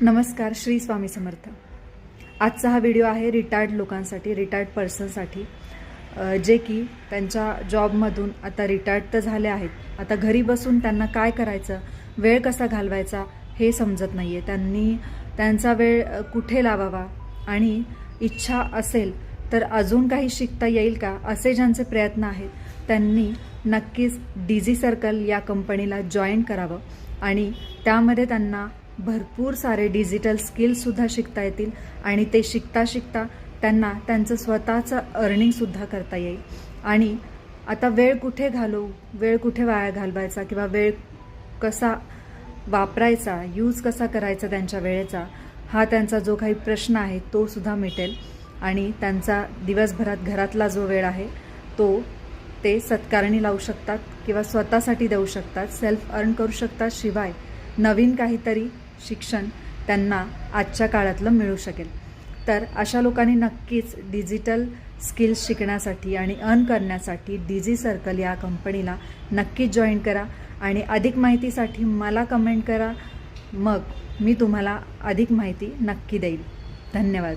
नमस्कार, श्री स्वामी समर्थ। आजचा हा व्हिडिओ आहे रिटायर्ड लोकांसाठी, रिटायर्ड पर्सनसाठी, जे की त्यांच्या जॉबमधून आता रिटायर्ड तर झाले आहेत, आता घरी बसून त्यांना काय करायचं, वेळ कसा घालवायचा हे समजत नाही आहे। त्यांनी त्यांचा वेळ कुठे लावावा आणि इच्छा असेल तर अजून काही शिकता येईल का, असे ज्यांचे प्रयत्न आहेत त्यांनी नक्कीच डीजी सर्कल या कंपनीला जॉईन करावं आणि त्यामध्ये त्यांना भरपूर सारे डिजिटल स्किल्ससुद्धा शिकता येतील आणि ते शिकता शिकता त्यांना त्यांचं स्वतःचं अर्निंगसुद्धा करता येईल। आणि आता वेळ कुठे घालवू, वेळ कुठे वाया घालवायचा किंवा वेळ कसा वापरायचा, यूज कसा करायचा त्यांच्या वेळेचा, हा त्यांचा जो काही प्रश्न आहे तो सुद्धा मिटेल आणि त्यांचा दिवसभरात घरातला जो वेळ आहे तो ते सत्कारणी लावू शकतात किंवा स्वतःसाठी देऊ शकतात, सेल्फ अर्न करू शकतात। शिवाय नवीन काहीतरी शिक्षण त्यांना आजच्या काळातलं मिळू शकेल। तर अशा लोकांनी नक्कीच डिजिटल स्किल्स शिकण्यासाठी आणि अर्न करण्यासाठी डीजी सर्कल या कंपनीला नक्कीच जॉईन करा आणि अधिक माहितीसाठी मला कमेंट करा, मग मी तुम्हाला अधिक माहिती नक्की देईल। धन्यवाद।